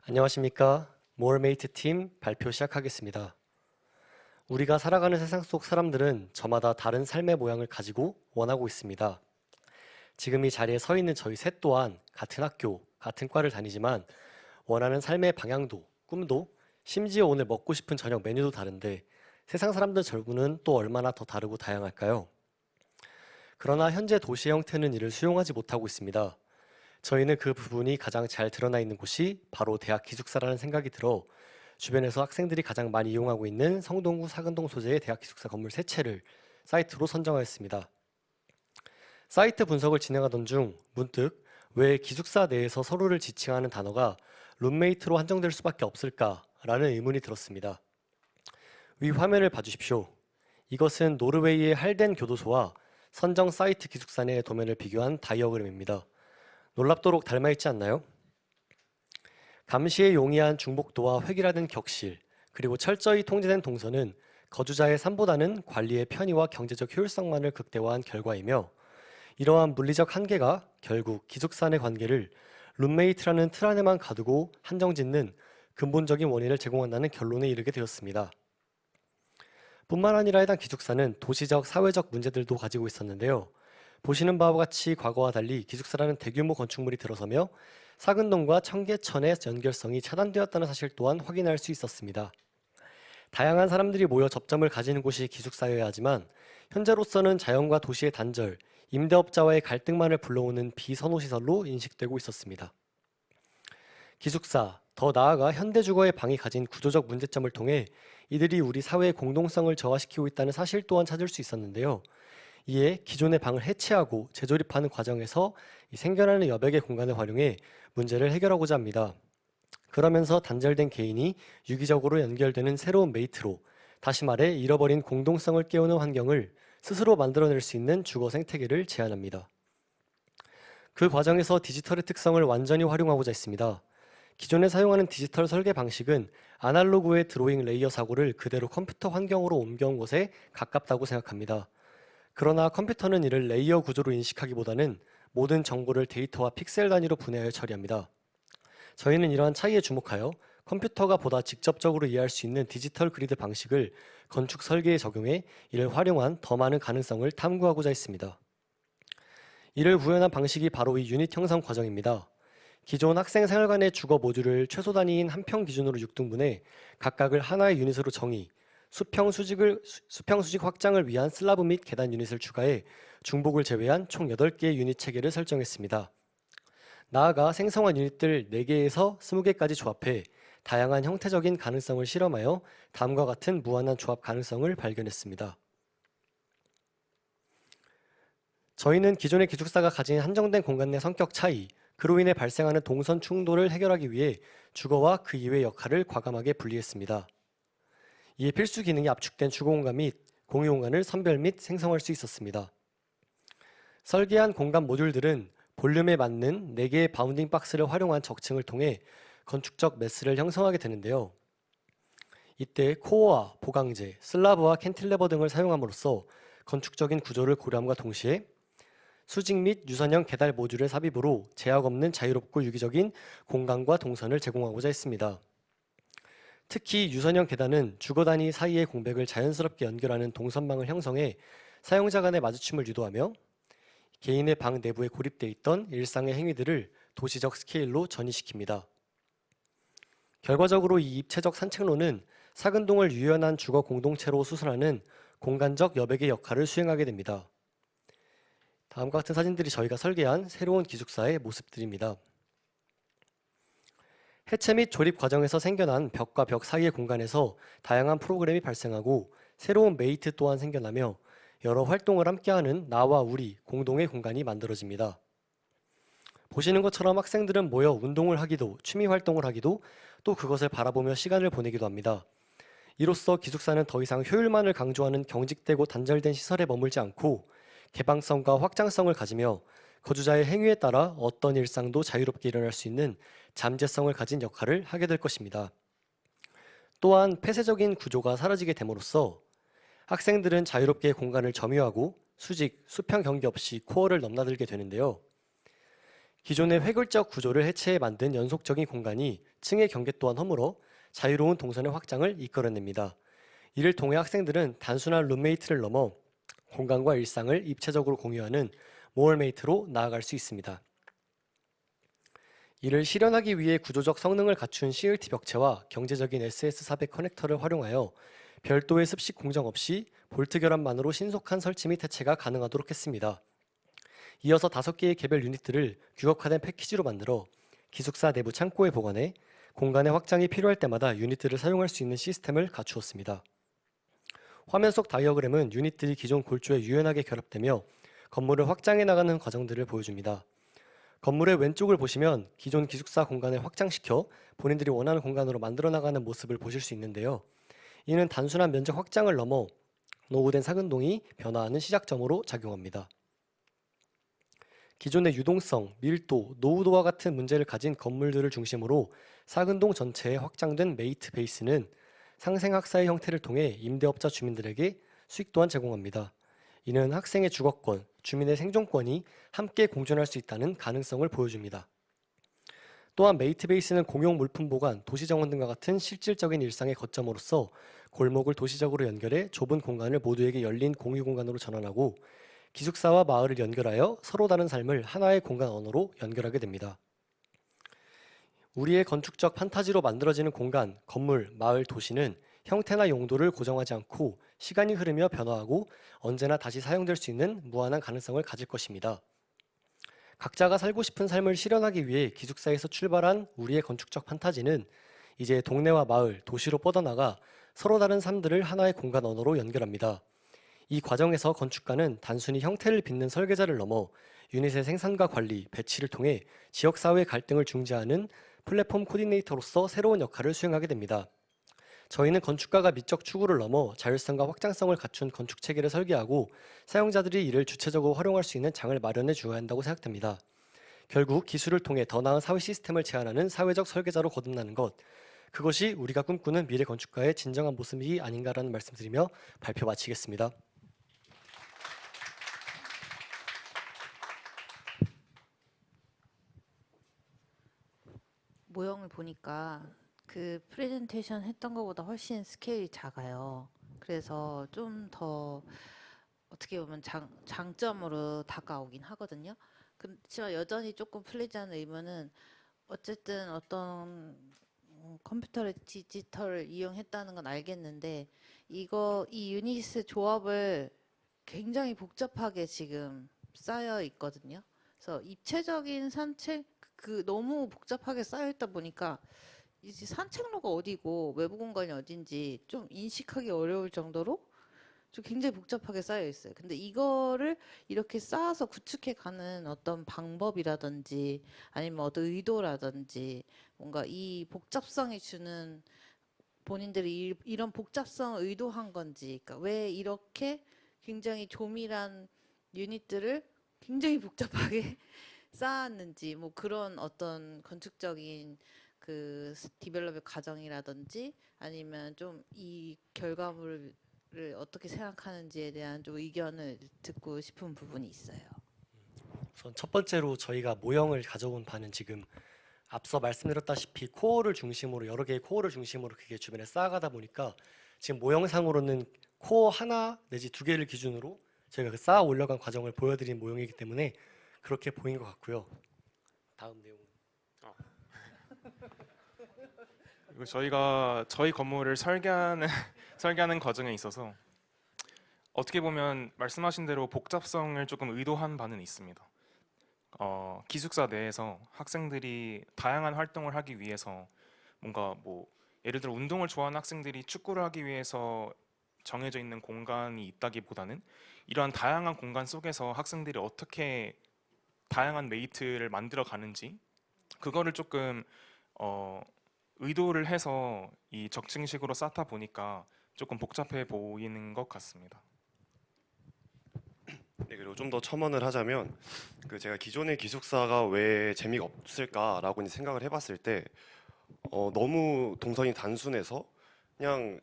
안녕하십니까. 모어메이트 팀 발표 시작하겠습니다. 우리가 살아가는 세상 속 사람들은 저마다 다른 삶의 모양을 가지고 원하고 있습니다. 지금 이 자리에 서 있는 저희 셋 또한 같은 학교, 같은 과를 다니지만 원하는 삶의 방향도, 꿈도, 심지어 오늘 먹고 싶은 저녁 메뉴도 다른데 세상 사람들 절구는 또 얼마나 더 다르고 다양할까요? 그러나 현재 도시의 형태는 이를 수용하지 못하고 있습니다. 저희는 그 부분이 가장 잘 드러나 있는 곳이 바로 대학 기숙사라는 생각이 들어 주변에서 학생들이 가장 많이 이용하고 있는 성동구 사근동 소재의 대학 기숙사 건물 세 채를 사이트로 선정하였습니다. 사이트 분석을 진행하던 중 문득 왜 기숙사 내에서 서로를 지칭하는 단어가 룸메이트로 한정될 수밖에 없을까라는 의문이 들었습니다. 위 화면을 봐주십시오. 이것은 노르웨이의 할덴 교도소와 선정 사이트 기숙사 내의 도면을 비교한 다이어그램입니다. 놀랍도록 닮아있지 않나요? 감시에 용이한 중복도와 획일화된 격실, 그리고 철저히 통제된 동선은 거주자의 삶보다는 관리의 편의와 경제적 효율성만을 극대화한 결과이며 이러한 물리적 한계가 결국 기숙사 내 관계를 룸메이트라는 틀 안에만 가두고 한정짓는 근본적인 원인을 제공한다는 결론에 이르게 되었습니다. 뿐만 아니라 해당 기숙사는 도시적, 사회적 문제들도 가지고 있었는데요. 보시는 바와 같이 과거와 달리 기숙사라는 대규모 건축물이 들어서며 사근동과 청계천의 연결성이 차단되었다는 사실 또한 확인할 수 있었습니다. 다양한 사람들이 모여 접점을 가지는 곳이 기숙사여야 하지만 현재로서는 자연과 도시의 단절, 임대업자와의 갈등만을 불러오는 비선호시설로 인식되고 있었습니다. 기숙사, 더 나아가 현대주거의 방이 가진 구조적 문제점을 통해 이들이 우리 사회의 공동성을 저하시키고 있다는 사실 또한 찾을 수 있었는데요. 이에 기존의 방을 해체하고 재조립하는 과정에서 생겨나는 여백의 공간을 활용해 문제를 해결하고자 합니다. 그러면서 단절된 개인이 유기적으로 연결되는 새로운 메이트로, 다시 말해 잃어버린 공동성을 깨우는 환경을 스스로 만들어낼 수 있는 주거 생태계를 제안합니다. 그 과정에서 디지털의 특성을 완전히 활용하고자 했습니다. 기존에 사용하는 디지털 설계 방식은 아날로그의 드로잉 레이어 사고를 그대로 컴퓨터 환경으로 옮겨온 것에 가깝다고 생각합니다. 그러나 컴퓨터는 이를 레이어 구조로 인식하기보다는 모든 정보를 데이터와 픽셀 단위로 분해하여 처리합니다. 저희는 이러한 차이에 주목하여 컴퓨터가 보다 직접적으로 이해할 수 있는 디지털 그리드 방식을 건축 설계에 적용해 이를 활용한 더 많은 가능성을 탐구하고자 했습니다. 이를 구현한 방식이 바로 이 유닛 형성 과정입니다. 기존 학생 생활관의 주거 모듈을 최소 단위인 한 평 기준으로 6등분해 각각을 하나의 유닛으로 정의, 수평 수직 확장을 위한 슬라브 및 계단 유닛을 추가해 중복을 제외한 총 8개의 유닛 체계를 설정했습니다. 나아가 생성한 유닛들 4개에서 20개까지 조합해 다양한 형태적인 가능성을 실험하여 다음과 같은 무한한 조합 가능성을 발견했습니다. 저희는 기존의 기숙사가 가진 한정된 공간 내 성격 차이, 그로 인해 발생하는 동선 충돌을 해결하기 위해 주거와 그 이외의 역할을 과감하게 분리했습니다. 이에 필수 기능이 압축된 주거 공간 및 공유 공간을 선별 및 생성할 수 있었습니다. 설계한 공간 모듈들은 볼륨에 맞는 4개의 바운딩 박스를 활용한 적층을 통해 건축적 매스를 형성하게 되는데요. 이때 코어와 보강재, 슬라브와 캔틸레버 등을 사용함으로써 건축적인 구조를 고려함과 동시에 수직 및 유선형 계달 모듈의 삽입으로 제약 없는 자유롭고 유기적인 공간과 동선을 제공하고자 했습니다. 특히 유선형 계단은 주거 단위 사이의 공백을 자연스럽게 연결하는 동선망을 형성해 사용자 간의 마주침을 유도하며 개인의 방 내부에 고립되어 있던 일상의 행위들을 도시적 스케일로 전이시킵니다. 결과적으로 이 입체적 산책로는 사근동을 유연한 주거 공동체로 수선하는 공간적 여백의 역할을 수행하게 됩니다. 다음과 같은 사진들이 저희가 설계한 새로운 기숙사의 모습들입니다. 해체 및 조립 과정에서 생겨난 벽과 벽 사이의 공간에서 다양한 프로그램이 발생하고 새로운 메이트 또한 생겨나며 여러 활동을 함께하는 나와 우리 공동의 공간이 만들어집니다. 보시는 것처럼 학생들은 모여 운동을 하기도 취미 활동을 하기도 또 그것을 바라보며 시간을 보내기도 합니다. 이로써 기숙사는 더 이상 효율만을 강조하는 경직되고 단절된 시설에 머물지 않고 개방성과 확장성을 가지며 거주자의 행위에 따라 어떤 일상도 자유롭게 일어날 수 있는 잠재성을 가진 역할을 하게 될 것입니다. 또한 폐쇄적인 구조가 사라지게 됨으로써 학생들은 자유롭게 공간을 점유하고 수직, 수평 경계 없이 코어를 넘나들게 되는데요. 기존의 획일적 구조를 해체해 만든 연속적인 공간이 층의 경계 또한 허물어 자유로운 동선의 확장을 이끌어냅니다. 이를 통해 학생들은 단순한 룸메이트를 넘어 공간과 일상을 입체적으로 공유하는 모얼메이트로 나아갈 수 있습니다. 이를 실현하기 위해 구조적 성능을 갖춘 CLT 벽체와 경제적인 SS400 커넥터를 활용하여 별도의 습식 공정 없이 볼트 결합만으로 신속한 설치 및 해체가 가능하도록 했습니다. 이어서 5개의 개별 유닛들을 규격화된 패키지로 만들어 기숙사 내부 창고에 보관해 공간의 확장이 필요할 때마다 유닛들을 사용할 수 있는 시스템을 갖추었습니다. 화면 속 다이어그램은 유닛들이 기존 골조에 유연하게 결합되며 건물을 확장해 나가는 과정들을 보여줍니다. 건물의 왼쪽을 보시면 기존 기숙사 공간을 확장시켜 본인들이 원하는 공간으로 만들어 나가는 모습을 보실 수 있는데요. 이는 단순한 면적 확장을 넘어 노후된 사근동이 변화하는 시작점으로 작용합니다. 기존의 유동성, 밀도, 노후도와 같은 문제를 가진 건물들을 중심으로 사근동 전체에 확장된 메이트 베이스는 상생학사의 형태를 통해 임대업자 주민들에게 수익 또한 제공합니다. 이는 학생의 주거권, 주민의 생존권이 함께 공존할 수 있다는 가능성을 보여줍니다. 또한 메이트 베이스는 공용 물품 보관, 도시정원 등과 같은 실질적인 일상의 거점으로서 골목을 도시적으로 연결해 좁은 공간을 모두에게 열린 공유 공간으로 전환하고 기숙사와 마을을 연결하여 서로 다른 삶을 하나의 공간 언어로 연결하게 됩니다. 우리의 건축적 판타지로 만들어지는 공간, 건물, 마을, 도시는 형태나 용도를 고정하지 않고 시간이 흐르며 변화하고 언제나 다시 사용될 수 있는 무한한 가능성을 가질 것입니다. 각자가 살고 싶은 삶을 실현하기 위해 기숙사에서 출발한 우리의 건축적 판타지는 이제 동네와 마을, 도시로 뻗어나가 서로 다른 삶들을 하나의 공간 언어로 연결합니다. 이 과정에서 건축가는 단순히 형태를 빚는 설계자를 넘어 유닛의 생산과 관리, 배치를 통해 지역사회의 갈등을 중재하는 플랫폼 코디네이터로서 새로운 역할을 수행하게 됩니다. 저희는 건축가가 미적 추구를 넘어 자율성과 확장성을 갖춘 건축 체계를 설계하고 사용자들이 이를 주체적으로 활용할 수 있는 장을 마련해 주어야 한다고 생각됩니다. 결국 기술을 통해 더 나은 사회 시스템을 제안하는 사회적 설계자로 거듭나는 것, 그것이 우리가 꿈꾸는 미래 건축가의 진정한 모습이 아닌가라는 말씀드리며 발표 마치겠습니다. 모형을 보니까 그 프레젠테이션 했던 것보다 훨씬 스케일이 작아요. 그래서 좀 더 어떻게 보면 장점으로 다가오긴 하거든요. 그렇지만 여전히 조금 풀리지 않는 의문은 어쨌든 어떤 컴퓨터를 디지털을 이용했다는 건 알겠는데 이 유닛의 조합을 굉장히 복잡하게 지금 쌓여 있거든요. 그래서 입체적인 산책 너무 복잡하게 쌓여 있다 보니까 이제 산책로가 어디고 외부 공간이 어딘지 좀 인식하기 어려울 정도로 좀 굉장히 복잡하게 쌓여 있어요. 근데 이거를 이렇게 쌓아서 구축해 가는 어떤 방법이라든지 아니면 어떤 의도라든지 뭔가 이 복잡성이 주는 본인들이 이런 복잡성을 의도한 건지, 그러니까 왜 이렇게 굉장히 조밀한 유닛들을 굉장히 복잡하게 쌓았는지, 뭐 그런 어떤 건축적인 그 디벨롭의 과정이라든지 아니면 좀 이 결과물을 어떻게 생각하는지에 대한 좀 의견을 듣고 싶은 부분이 있어요. 우선 첫 번째로 저희가 모형을 가져온 바는 지금 앞서 말씀드렸다시피 코어를 중심으로 여러 개의 코어를 중심으로 그게 주변에 쌓아가다 보니까 지금 모형상으로는 코어 하나 내지 2개를 기준으로 저희가 그 쌓아 올려간 과정을 보여드린 모형이기 때문에 그렇게 보인 것 같고요. 다음 내용은 그리고 저희가 저희 건물을 설계하는 설계하는 과정에 있어서 어떻게 보면 말씀하신 대로 복잡성을 조금 의도한 바는 있습니다. 기숙사 내에서 학생들이 다양한 활동을 하기 위해서 뭔가 뭐 예를 들어 운동을 좋아하는 학생들이 축구를 하기 위해서 정해져 있는 공간이 있다기보다는 이러한 다양한 공간 속에서 학생들이 어떻게 다양한 메이트를 만들어 가는지 그거를 조금 의도를 해서 이 적층식으로 쌓다 보니까 조금 복잡해 보이는 것 같습니다. 네, 그리고 좀 더 첨언을 하자면 제가 기존의 기숙사가 왜 재미가 없을까라고 이제 생각을 해봤을 때 너무 동선이 단순해서 그냥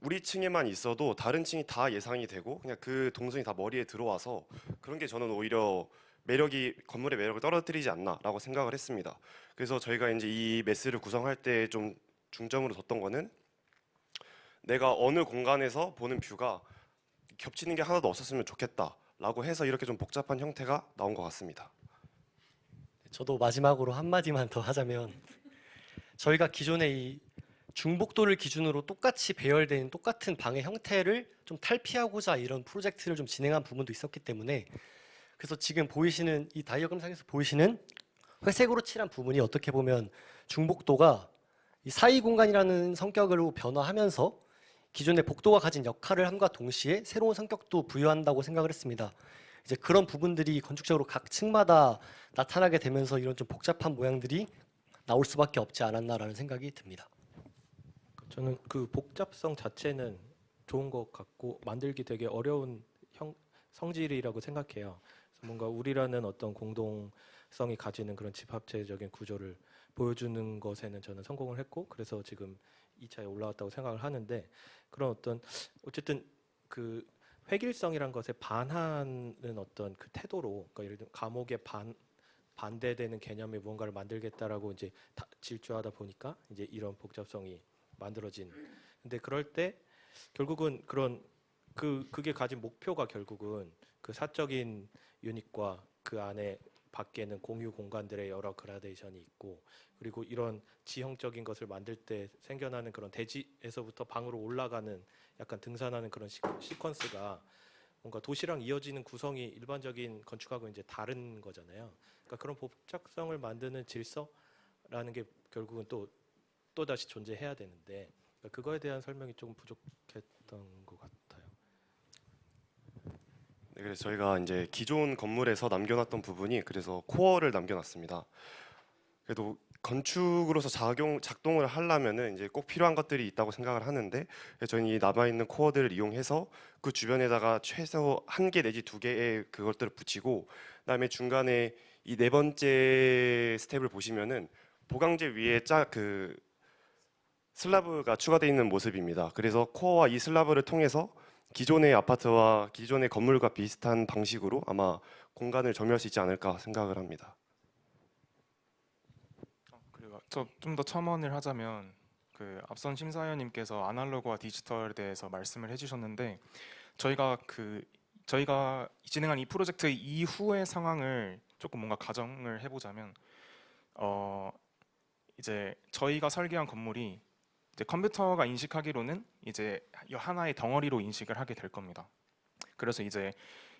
우리 층에만 있어도 다른 층이 다 예상이 되고 그냥 그 동선이 다 머리에 들어와서 그런 게 저는 오히려 건물의 매력을 떨어뜨리지 않나라고 생각을 했습니다. 그래서 저희가 이제 이 매스를 구성할 때 좀 중점으로 뒀던 거는 내가 어느 공간에서 보는 뷰가 겹치는 게 하나도 없었으면 좋겠다라고 해서 이렇게 좀 복잡한 형태가 나온 것 같습니다. 저도 마지막으로 한마디만 더 하자면 저희가 기존의 이 중복도를 기준으로 똑같이 배열된 똑같은 방의 형태를 좀 탈피하고자 이런 프로젝트를 좀 진행한 부분도 있었기 때문에 그래서 지금 보이시는 이 다이어그램상에서 보이시는 회색으로 칠한 부분이 어떻게 보면 중복도가 이 사이 공간이라는 성격으로 변화하면서 기존의 복도가 가진 역할을 함과 동시에 새로운 성격도 부여한다고 생각을 했습니다. 이제 그런 부분들이 건축적으로 각 층마다 나타나게 되면서 이런 좀 복잡한 모양들이 나올 수밖에 없지 않았나라는 생각이 듭니다. 저는 그 복잡성 자체는 좋은 것 같고 만들기 되게 어려운 성질이라고 생각해요. 그래서 뭔가 우리라는 어떤 공동성이 가지는 그런 집합체적인 구조를 보여주는 것에는 저는 성공을 했고 그래서 지금 2차에 올라왔다고 생각을 하는데 그런 어떤 어쨌든 그 획일성이란 것에 반하는 어떤 그 태도로 그러니까 예를 들면 감옥에 반대되는 개념의 무언가를 만들겠다라고 이제 질주하다 보니까 이제 이런 복잡성이 만들어진. 근데 그럴 때 결국은 그런 그게 가진 목표가 결국은 그 사적인 유닛과 그 안에 밖에는 공유 공간들의 여러 그라데이션이 있고 그리고 이런 지형적인 것을 만들 때 생겨나는 그런 대지에서부터 방으로 올라가는 약간 등산하는 그런 시퀀스가 뭔가 도시랑 이어지는 구성이 일반적인 건축하고 이제 다른 거잖아요. 그러니까 그런 복잡성을 만드는 질서라는 게 결국은 또 다시 존재해야 되는데 그러니까 그거에 대한 설명이 조금 부족했던 것 같아요. 네, 그래서 저희가 이제 기존 건물에서 남겨놨던 부분이 그래서 코어를 남겨놨습니다. 그래도 건축으로서 작동을 하려면은 이제 꼭 필요한 것들이 있다고 생각을 하는데 저희는 이 남아있는 코어들을 이용해서 그 주변에다가 최소 1개 내지 2개의 그것들을 붙이고 그다음에 중간에 이 네 번째 스텝을 보시면은 보강재 위에 그 슬라브가 추가되어 있는 모습입니다. 그래서 코어와 이 슬라브를 통해서 기존의 아파트와 기존의 건물과 비슷한 방식으로 아마 공간을 점유할 수 있지 않을까 생각을 합니다. 그리고 좀 더 첨언을 하자면 그 앞선 심사위원님께서 아날로그와 디지털에 대해서 말씀을 해주셨는데 저희가 진행한 이 프로젝트 이후의 상황을 조금 뭔가 가정을 해보자면 이제 저희가 설계한 건물이 이제 컴퓨터가 인식하기로는 이제 하나의 덩어리로 인식을 하게 될 겁니다. 그래서 이제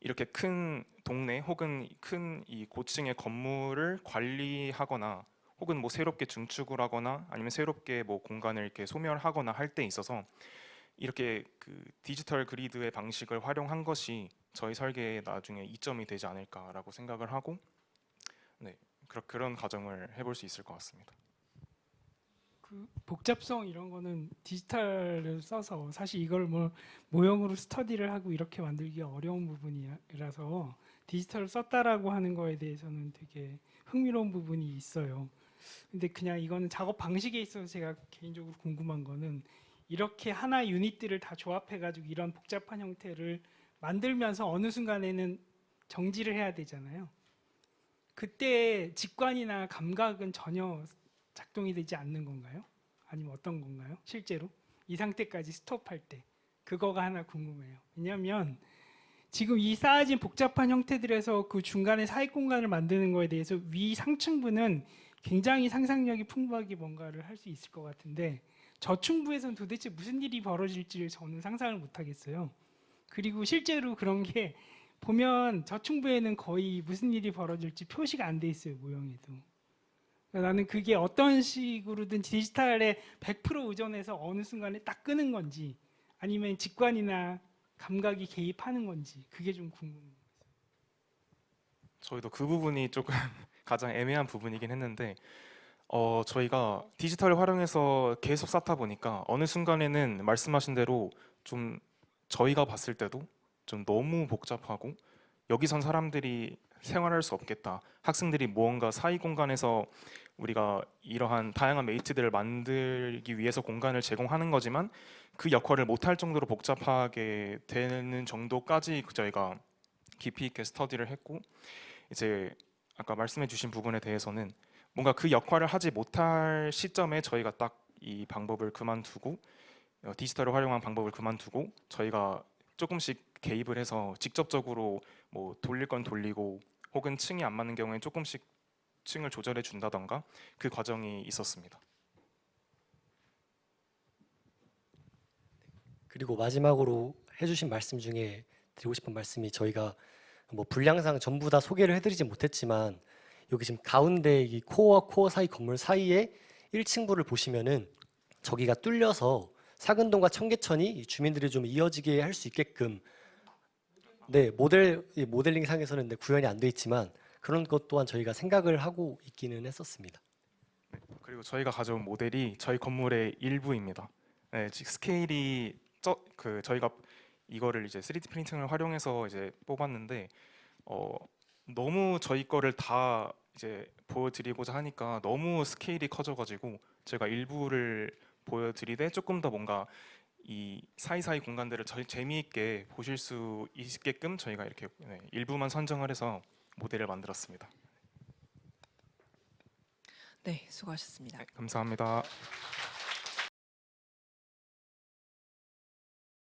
이렇게 큰 동네 혹은 큰 이 고층의 건물을 관리하거나 혹은 뭐 새롭게 증축을 하거나 아니면 새롭게 뭐 공간을 이렇게 소멸하거나 할 때 있어서 이렇게 그 디지털 그리드의 방식을 활용한 것이 저희 설계의 나중에 이점이 되지 않을까라고 생각을 하고 네, 그런 가정을 해볼 수 있을 것 같습니다. 그 복잡성 이런 거는 디지털을 써서 사실 이걸 뭐 모형으로 스터디를 하고 이렇게 만들기가 어려운 부분이라서 디지털을 썼다라고 하는 거에 대해서는 되게 흥미로운 부분이 있어요. 근데 그냥 이거는 작업 방식에 있어서 제가 개인적으로 궁금한 거는 이렇게 하나 유닛들을 다 조합해가지고 이런 복잡한 형태를 만들면서 어느 순간에는 정지를 해야 되잖아요. 그때 직관이나 감각은 전혀 작동이 되지 않는 건가요? 아니면 어떤 건가요? 실제로 이 상태까지 스톱할 때 그거가 하나 궁금해요. 왜냐하면 지금 이 쌓아진 복잡한 형태들에서 그 중간에 사익 공간을 만드는 거에 대해서 위 상층부는 굉장히 상상력이 풍부하게 뭔가를 할 수 있을 것 같은데 저층부에서는 도대체 무슨 일이 벌어질지를 저는 상상을 못 하겠어요. 그리고 실제로 그런 게 보면 저층부에는 거의 무슨 일이 벌어질지 표시가 안 돼 있어요, 모형에도. 나는 그게 어떤 식으로든 디지털에 100% 의존해서 어느 순간에 딱 끄는 건지 아니면 직관이나 감각이 개입하는 건지 그게 좀 궁금해요. 저희도 그 부분이 조금 가장 애매한 부분이긴 했는데 저희가 디지털을 활용해서 계속 쌓다 보니까 어느 순간에는 말씀하신 대로 좀 저희가 봤을 때도 좀 너무 복잡하고 여기선 사람들이 생활할 수 없겠다. 학생들이 무언가 사이 공간에서 우리가 이러한 다양한 메이트들을 만들기 위해서 공간을 제공하는 거지만 그 역할을 못할 정도로 복잡하게 되는 정도까지 저희가 깊이 있게 스터디를 했고 이제 아까 말씀해주신 부분에 대해서는 뭔가 그 역할을 하지 못할 시점에 저희가 딱 이 방법을 그만두고 디지털을 활용한 방법을 그만두고 저희가 조금씩 개입을 해서 직접적으로 뭐 돌릴 건 돌리고 혹은 층이 안 맞는 경우에 조금씩 층을 조절해 준다던가 그 과정이 있었습니다. 그리고 마지막으로 해주신 말씀 중에 드리고 싶은 말씀이 저희가 뭐 분량상 전부 다 소개를 해드리지 못했지만 여기 지금 가운데 이 코어와 코어 사이 건물 사이에 1층부를 보시면은 저기가 뚫려서 사근동과 청계천이 이 주민들이 좀 이어지게 할 수 있게끔 네 이 모델링 상에서는 네, 구현이 안 돼 있지만 그런 것 또한 저희가 생각을 하고 있기는 했었습니다. 그리고 저희가 가져온 모델이 저희 건물의 일부입니다. 네, 스케일이 저희가 이거를 이제 3D 프린팅을 활용해서 이제 뽑았는데 너무 저희 거를 다 이제 보여드리고자 하니까 너무 스케일이 커져가지고 제가 일부를 보여드리되 조금 더 뭔가 이 사이사이 공간들을 재미있게 보실 수 있게끔 저희가 이렇게 일부만 선정을 해서 모델을 만들었습니다. 네, 수고하셨습니다. 네, 감사합니다.